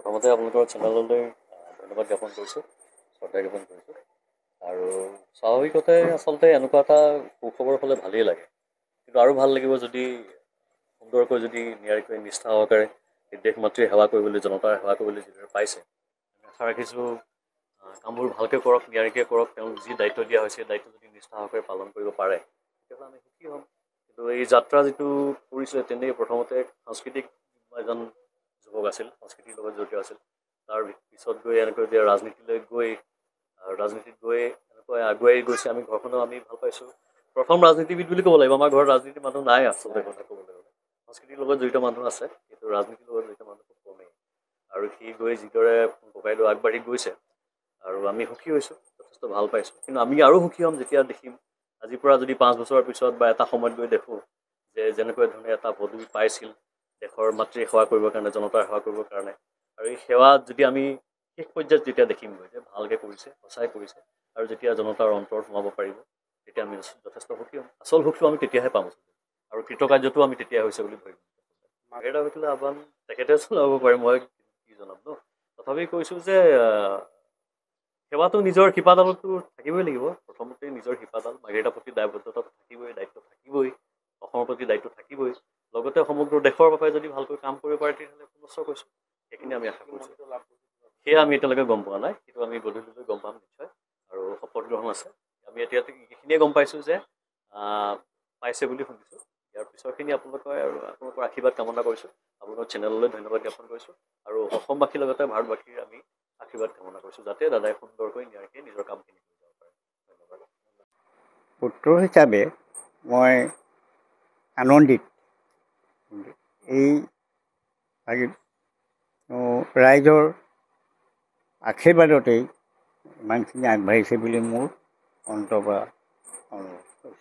প্ৰথমতে আপোনালোকৰ চেনেললৈ ধন্যবাদ জ্ঞাপন কৰিছোঁ, শ্ৰদ্ধা জ্ঞাপন কৰিছোঁ। আৰু স্বাভাৱিকতে আচলতে এনেকুৱা এটা সুখবৰ হ'লে ভালেই লাগে, কিন্তু আৰু ভাল লাগিব যদি সুন্দৰকৈ যদি নিয়াৰিকৈ নিষ্ঠা সহকাৰে দেশ মাতৃৰ সেৱা কৰিবলৈ, জনতাৰ সেৱা কৰিবলৈ যিদৰে পাইছে, আশা ৰাখিছোঁ কামবোৰ ভালকৈ কৰক, নিয়াৰিকৈ কৰক। তেওঁক যি দায়িত্ব দিয়া হৈছে, দায়িত্ব যদি নিষ্ঠা সহকাৰে পালন কৰিব পাৰে তেতিয়াহ'লে আমি সুখী হ'ম। কিন্তু এই যাত্ৰা যিটো কৰিছিলে, তেনেই প্ৰথমতে সাংস্কৃতিক এজন যুৱক আছিল, সংস্কৃতিৰ লগত জড়িত আছিল। তাৰ পিছত গৈ এনেকৈ এতিয়া ৰাজনীতিলৈ গৈ ৰাজনীতিত গৈ এনেকৈ আগুৱাই গৈছে। আমি ঘৰখনো আমি ভাল পাইছোঁ। প্ৰথম ৰাজনীতিবিদ বুলি ক'ব লাগিব। আমাৰ ঘৰত ৰাজনীতিৰ মানুহ নাই আচলতে কথা ক'বলৈ গ'লে। সংস্কৃতিৰ লগত জড়িত মানুহ আছে, কিন্তু ৰাজনীতিৰ লগত জড়িত মানুহ খুব কমেই। আৰু সি গৈ যিদৰে ককাইদেউ আগবাঢ়ি গৈছে আৰু আমি সুখী হৈছোঁ, যথেষ্ট ভাল পাইছোঁ। কিন্তু আমি আৰু সুখী হ'ম যেতিয়া দেখিম আজিৰ পৰা যদি 5 বছৰৰ পিছত বা এটা সময়ত গৈ দেখোঁ যে যেনেকৈ ধৰণে এটা পদবী পাইছিল দেশৰ মাতৃৰ সেৱা কৰিবৰ কাৰণে, জনতাৰ সেৱা কৰিবৰ কাৰণে, আৰু এই সেৱা যদি আমি শেষ পৰ্যায়ত যেতিয়া দেখিমগৈ যে ভালকৈ কৰিছে, সঁচাই কৰিছে, আৰু যেতিয়া জনতাৰ অন্তৰত সোমাব পাৰিব, তেতিয়া আমি যথেষ্ট সুখী হ'ম। আচল সুখটো আমি তেতিয়াহে পাম, আৰু কৃতকাৰ্যটো আমি তেতিয়া হৈছে বুলি ভাবিম। মাৰ্ঘেৰিটা হৈছিলে আহ্বান তেখেতে চলাব পাৰে, মই কি জনাম ন। তথাপি কৈছোঁ যে সেৱাটো নিজৰ শিপাডালতো থাকিবই লাগিব। প্ৰথমতে নিজৰ শিপাডাল, মাৰ্ঘেৰিটাৰ প্ৰতি দায়বদ্ধতা থাকিবই, দায়িত্ব থাকিবই, অসমৰ প্ৰতি দায়িত্ব থাকিবই। লগতে সমগ্ৰ দেশৰ বাবে যদি ভালকৈ কাম কৰিব পাৰে তেতিয়াহ'লে পুনশ্চ কৈছোঁ, সেইখিনি আমি আশা কৰিছোঁ। সেয়া আমি এতিয়ালৈকে গম পোৱা নাই, কিন্তু আমি গধূলিলৈ গম পাম নিশ্চয়। আৰু শপত গ্ৰহণ আছে। আমি এতিয়া এইখিনিয়ে গম পাইছোঁ যে পাইছে বুলি শুনিছোঁ। ইয়াৰ পিছৰখিনি আপোনালোকৰ আশীৰ্বাদ কামনা কৰিছোঁ। আপোনালোকৰ চেনেললৈ ধন্যবাদ জ্ঞাপন কৰিছোঁ। আৰু অসমবাসীৰ লগতে ভাৰতবাসীৰ আমি আশীৰ্বাদ কামনা কৰিছোঁ, যাতে দাদাই সুন্দৰকৈ নিয়াৰিকৈ নিজৰ কামখিনি কৰি যাব পাৰে। ধন্যবাদ। পুত্ৰ হিচাপে মই আনন্দিত। এই ৰাইজৰ আশীৰ্বাদতেই ইমানখিনি আগবাঢ়িছে বুলি মোৰ অন্তৰৰ পৰা অনুভৱ কৰিছোঁ।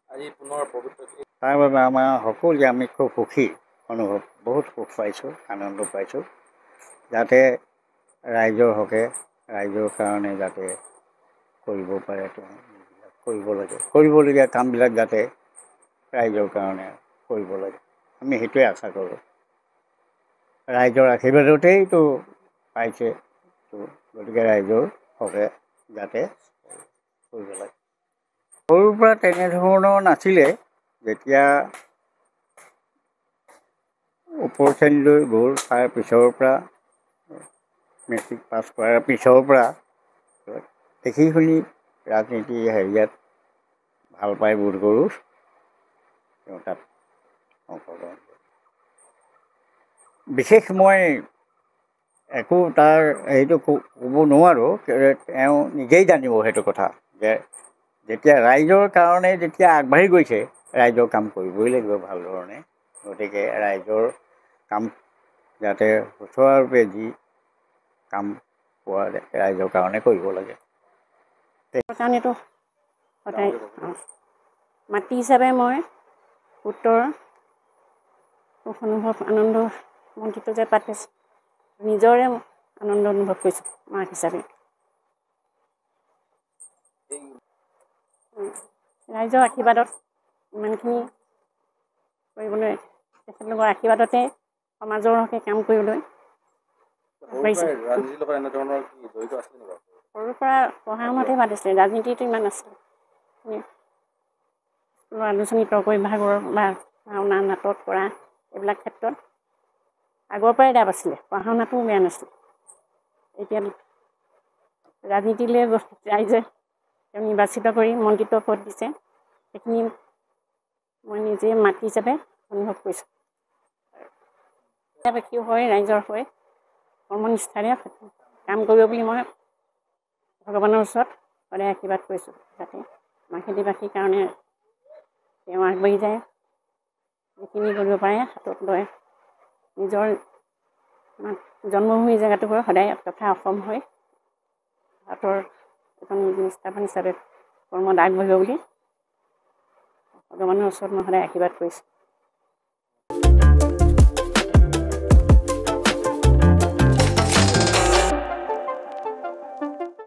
আজি পুনৰ পবিত্ৰ তাৰ বাবে আমাৰ সকলোৱে আমি খুব সুখী অনুভৱ, বহুত সুখ পাইছোঁ, আনন্দ পাইছোঁ। যাতে ৰাইজৰ হকে, ৰাইজৰ কাৰণে যাতে কৰিব পাৰে, তেওঁ কৰিব লাগে, কৰিবলগীয়া কামবিলাক যাতে ৰাইজৰ কাৰণে কৰিব লাগে, আমি সেইটোৱে আশা কৰোঁ। ৰাইজৰ আশীৰ্বাদতেইতো পাইছে, গতিকে ৰাইজৰ হকে যাতে কৰিব লাগে। সৰুৰ পৰা তেনেধৰণৰ নাছিলে। যেতিয়া ওপৰ শ্ৰেণীলৈ গ'ল, তাৰ পিছৰ পৰা মেট্ৰিক পাছ কৰাৰ পিছৰ পৰা দেখি শুনি ৰাজনীতি হেৰিয়াত ভাল পাই বোধ কৰোঁ তেওঁ তাত অংশগ্ৰহণ কৰে। বিশেষ মই একো তাৰ হেৰিটো ক'ব নোৱাৰোঁ, তেওঁ নিজেই জানিব সেইটো কথা, যে যেতিয়া ৰাইজৰ কাৰণে যেতিয়া আগবাঢ়ি গৈছে, ৰাইজৰ কাম কৰিবই লাগিব ভাল ধৰণে। গতিকে ৰাইজৰ কাম যাতে সুচাৰুৰূপে যি কাম পোৱা ৰাইজৰ কাৰণে কৰিব লাগে। কাৰণেতো সদায় মাতৃ হিচাপে মই উত্তৰ সুখ অনুভৱ, আনন্দ মন্ত্ৰীটো যে পাতিছোঁ, নিজৰে আনন্দ অনুভৱ কৰিছোঁ মাক হিচাপে। ৰাইজৰ আশীৰ্বাদত ইমানখিনি কৰিবলৈ, তেখেতলোকৰ আশীৰ্বাদতে সমাজৰ হকে কাম কৰিবলৈ পাৰিছোঁ। ৰাজনীতিৰ লগত এনেধৰণৰ কি জড়িত আছিল নেকি? সৰুৰ পৰা পঢ়া সময়তে পাতিছিলে, ৰাজনীতিটো ইমান নাছিলে। আলোচনী তৰ্ক বিভাগৰ বা ভাওনা, নাটক কৰা এইবিলাক ক্ষেত্ৰত আগৰ পৰাই ৰাপ আছিলে, পঢ়া শুনাটোও বেয়া নাছিলে। এতিয়া ৰাজনীতিলৈ ৰাইজে তেওঁ নিৰ্বাচিত কৰি মন্ত্ৰীত্ব পদ দিছে, সেইখিনি মই নিজে মাতৃ হিচাপে অনুভৱ কৰিছোঁ। কি হয়, ৰাইজৰ হৈ কৰ্মনিষ্ঠাৰে কাম কৰিব বুলি মই ভগৱানৰ ওচৰত সদায় আশীৰ্বাদ কৰিছোঁ, যাতে মাৰ্ঘেৰিটাবাসীৰ কাৰণে তেওঁ আগবাঢ়ি যায়, যিখিনি কৰিব পাৰে হাতত লৈ নিজৰ জন্মভূমি জেগাটুকুৰা সদায় তথা অসম হৈ ভাৰতৰ এখন নিষ্ঠাৱান হিচাপে কৰ্মত আগবাঢ়িব বুলি ভগৱানৰ ওচৰত মই সদায় আশীৰ্বাদ কৰিছোঁ।